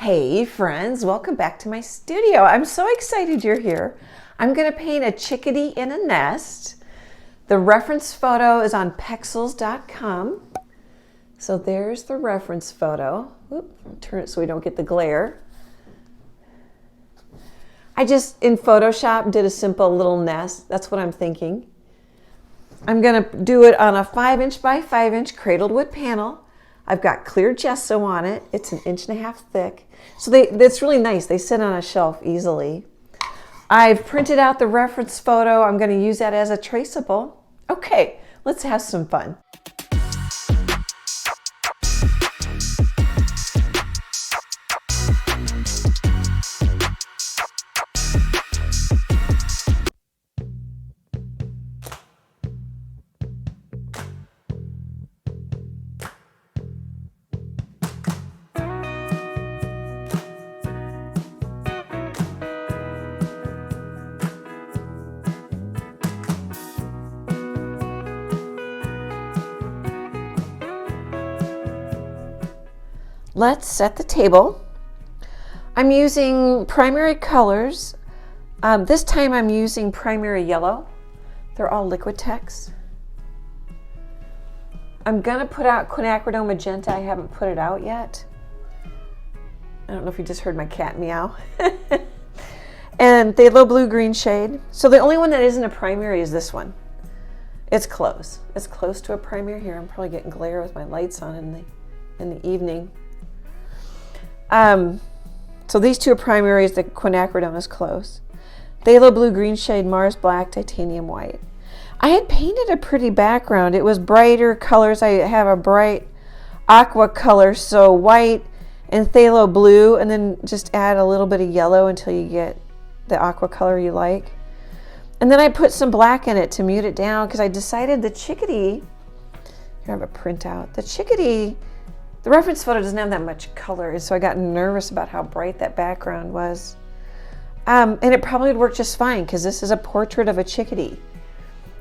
Hey friends, welcome back to my studio. I'm so excited you're here. I'm going to paint a chickadee in a nest. The reference photo is on pexels.com. So there's the reference photo. Oop, I'll turn it so we don't get the glare. I just, in Photoshop, did a simple little nest. That's what I'm thinking. I'm going to do it on a 5" by 5" cradled wood panel. I've got clear gesso on it. It's 1.5 inches thick. So that's really nice. They sit on a shelf easily. I've printed out the reference photo. I'm going to use that as a traceable. Okay, let's have some fun. Let's set the table. I'm using primary colors. This time I'm using primary yellow. They're all Liquitex. I'm gonna put out Quinacridone Magenta. I haven't put it out yet. I don't know if you just heard my cat meow. And Phthalo blue green shade. So the only one that isn't a primary is this one. It's close. It's close to a primary here. I'm probably getting glare with my lights on in the evening. So these two are primaries. The Quinacridone is close. Phthalo blue green shade, Mars black, titanium white. I had painted a pretty background. It was brighter colors. I have a bright aqua color, so white and phthalo blue, and then just add a little bit of yellow until you get the aqua color you like. And then I put some black in it to mute it down because I decided the chickadee, here I have a printout, the chickadee, the reference photo doesn't have that much color, and so I got nervous about how bright that background was. And it probably would work just fine because this is a portrait of a chickadee.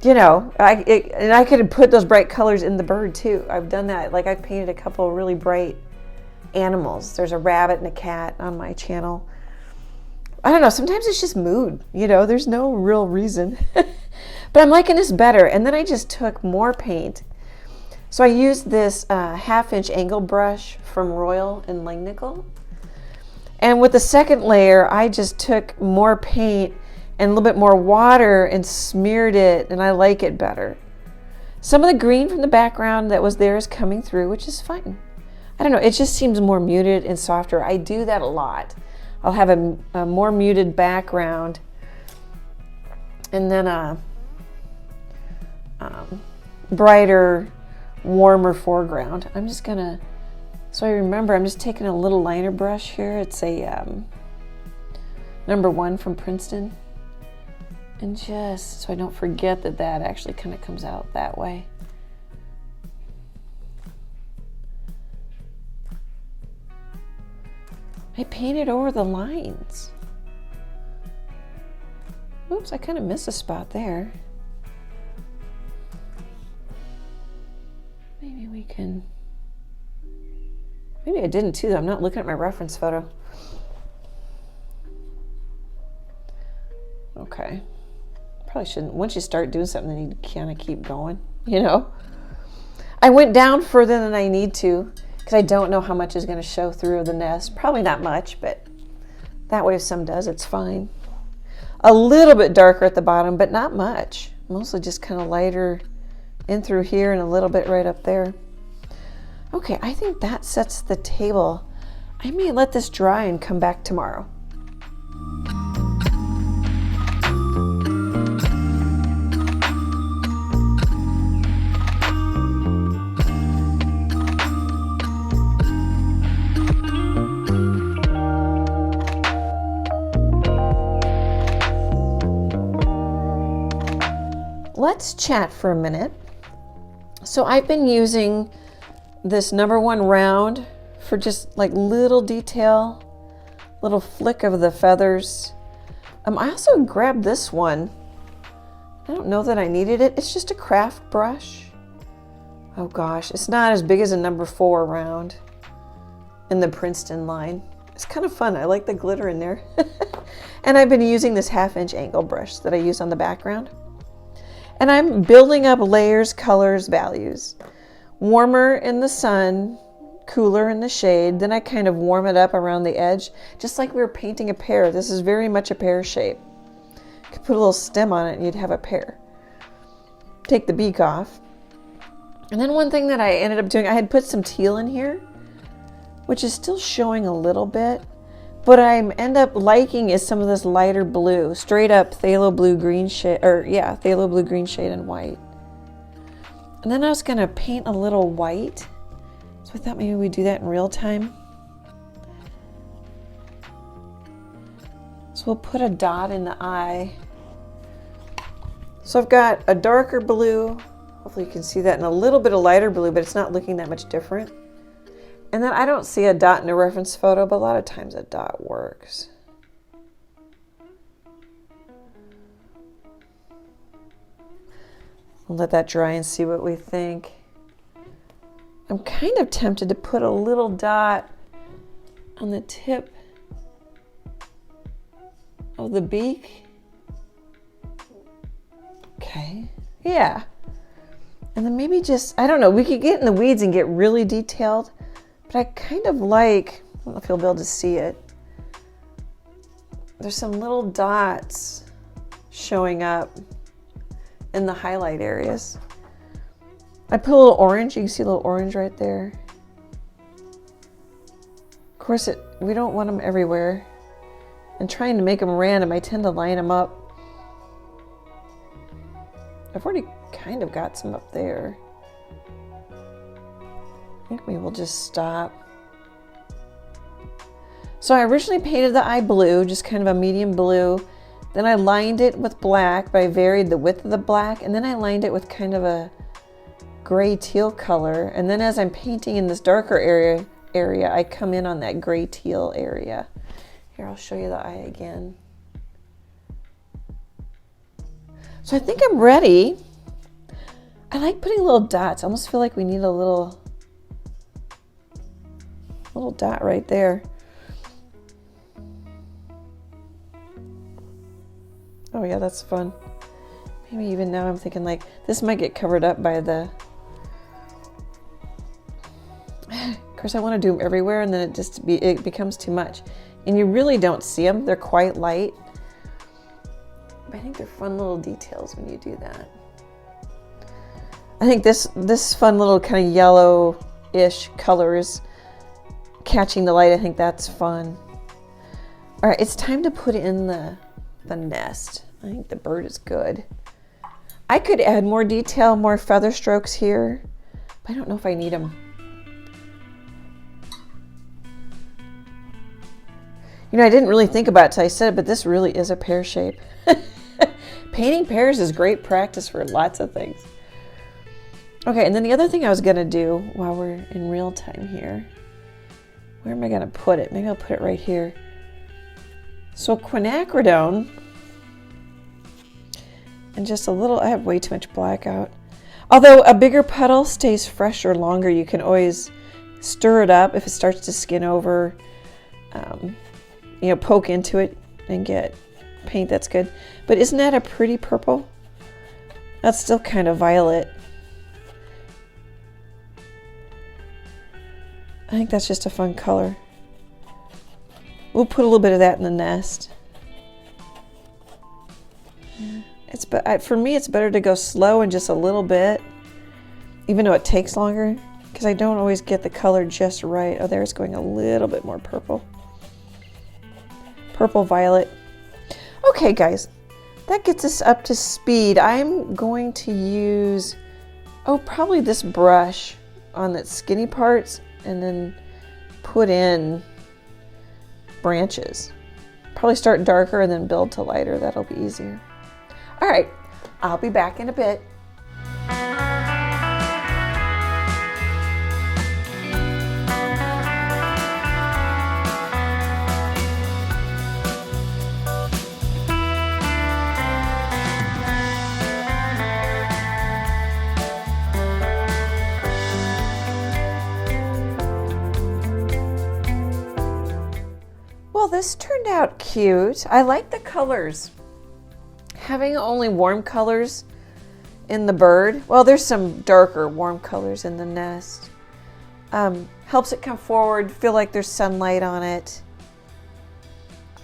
You know, and I could have put those bright colors in the bird too. I've done that. Like I've painted a couple of really bright animals. There's a rabbit and a cat on my channel. I don't know, sometimes it's just mood, you know, there's no real reason. But I'm liking this better. And then I just took more paint. So I used this 1/2" angle brush from Royal in Langnickel. And with the second layer, I just took more paint and a little bit more water and smeared it, and I like it better. Some of the green from the background that was there is coming through, which is fine. I don't know, it just seems more muted and softer. I do that a lot. I'll have a more muted background and then a brighter, warmer foreground. I'm just gonna, so I remember, I'm just taking a little liner brush here. It's a #1 from Princeton. And just so I don't forget that that actually kind of comes out that way. I painted over the lines. Oops, I kind of missed a spot there. Maybe we can, maybe I didn't too. I'm not looking at my reference photo. Okay. Probably shouldn't. Once you start doing something, then you kind of keep going, you know. I went down further than I need to because I don't know how much is going to show through the nest. Probably not much, but that way if some does, it's fine. A little bit darker at the bottom, but not much. Mostly just kind of lighter in through here and a little bit right up there. Okay, I think that sets the table. I may let this dry and come back tomorrow. Let's chat for a minute. So I've been using this #1 round for just like little detail, little flick of the feathers. I also grabbed this one. I don't know that I needed it. It's just a craft brush. Oh gosh, it's not as big as a #4 round in the Princeton line. It's kind of fun. I like the glitter in there. And I've been using this 1/2-inch angle brush that I use on the background. And I'm building up layers, colors, values. Warmer in the sun, cooler in the shade. Then I kind of warm it up around the edge, just like we were painting a pear. This is very much a pear shape. You could put a little stem on it and you'd have a pear. Take the beak off. And then one thing that I ended up doing, I had put some teal in here, which is still showing a little bit. What I end up liking is some of this lighter blue, straight up phthalo blue green shade, phthalo blue green shade and white. And then I was gonna paint a little white. So I thought maybe we'd do that in real time. So we'll put a dot in the eye. So I've got a darker blue. Hopefully you can see that, and a little bit of lighter blue, but it's not looking that much different. And then I don't see a dot in a reference photo, but a lot of times a dot works. We'll let that dry and see what we think. I'm kind of tempted to put a little dot on the tip of the beak. Okay, yeah. And then maybe just, I don't know, we could get in the weeds and get really detailed. But I kind of like, I don't know if you'll be able to see it. There's some little dots showing up in the highlight areas. I put a little orange, you can see a little orange right there. Of course, we don't want them everywhere. And trying to make them random, I tend to line them up. I've already kind of got some up there. I think maybe we'll just stop. So I originally painted the eye blue, just kind of a medium blue. Then I lined it with black, but I varied the width of the black. And then I lined it with kind of a gray teal color. And then as I'm painting in this darker area, I come in on that gray teal area. Here, I'll show you the eye again. So I think I'm ready. I like putting little dots. I almost feel like we need a little dot right there. Oh yeah, that's fun. Maybe even now I'm thinking like this might get covered up by the, of course I want to do them everywhere and then it becomes too much. And you really don't see them. They're quite light. But I think they're fun little details when you do that. I think this fun little kind of yellow-ish color is catching the light. I think that's fun. All right, it's time to put in the nest. I think the bird is good. I could add more detail, more feather strokes here, but I don't know if I need them. You know, I didn't really think about it till I said it, but this really is a pear shape. Painting pears is great practice for lots of things. Okay, and then the other thing I was gonna do while we're in real time here, where am I gonna put it? Maybe I'll put it right here. So quinacridone, and just a little, I have way too much black out. Although a bigger puddle stays fresher longer, you can always stir it up if it starts to skin over, you know, poke into it and get paint that's good. But isn't that a pretty purple? That's still kind of violet. I think that's just a fun color. We'll put a little bit of that in the nest. Yeah. For me, it's better to go slow and just a little bit, even though it takes longer, because I don't always get the color just right. Oh, there it's going a little bit more purple. Purple violet. Okay, guys, that gets us up to speed. I'm going to use, probably this brush on the skinny parts, and then put in branches. Probably start darker and then build to lighter. That'll be easier. All right, I'll be back in a bit. Well, this turned out cute. I like the colors. Having only warm colors in the bird, well, there's some darker warm colors in the nest, helps it come forward, feel like there's sunlight on it.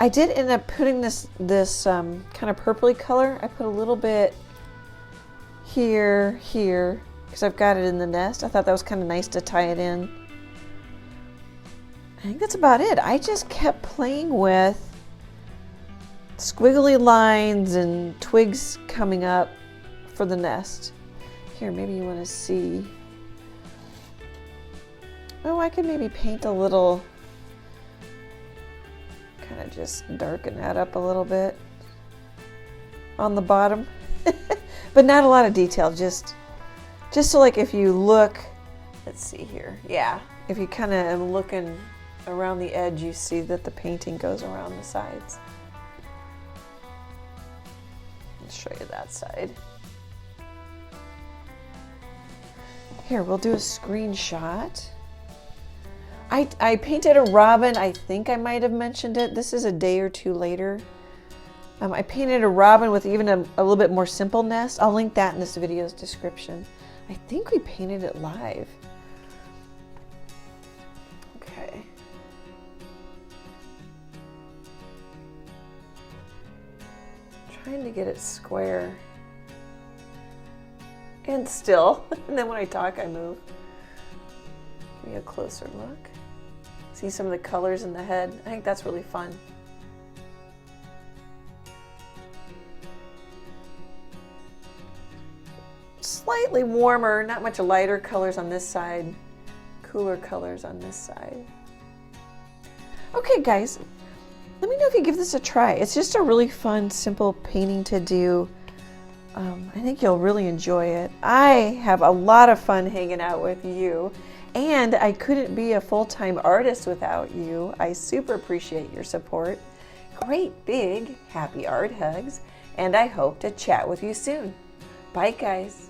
I did end up putting this kind of purpley color. I put a little bit here, because I've got it in the nest. I thought that was kind of nice to tie it in. I think that's about it. I just kept playing with squiggly lines and twigs coming up for the nest. Here, maybe you want to see. Oh, I could maybe paint a little, kind of just darken that up a little bit on the bottom. But not a lot of detail, just so like if you look, let's see here. Yeah, if you kind of am looking around the edge, you see that the painting goes around the sides. I'll show you that side. Here, we'll do a screenshot. I painted a robin. I think I might have mentioned it. This is a day or two later. I painted a robin with even a little bit more simple nest. I'll link that in this video's description. I think we painted it live. Okay. Trying to get it square. And still. And then when I talk, I move. Give me a closer look. See some of the colors in the head. I think that's really fun. Slightly warmer, not much lighter colors on this side, cooler colors on this side. Okay guys, let me know if you give this a try. It's just a really fun, simple painting to do. I think you'll really enjoy it. I have a lot of fun hanging out with you, and I couldn't be a full-time artist without you. I super appreciate your support. Great big happy art hugs, and I hope to chat with you soon. Bye guys.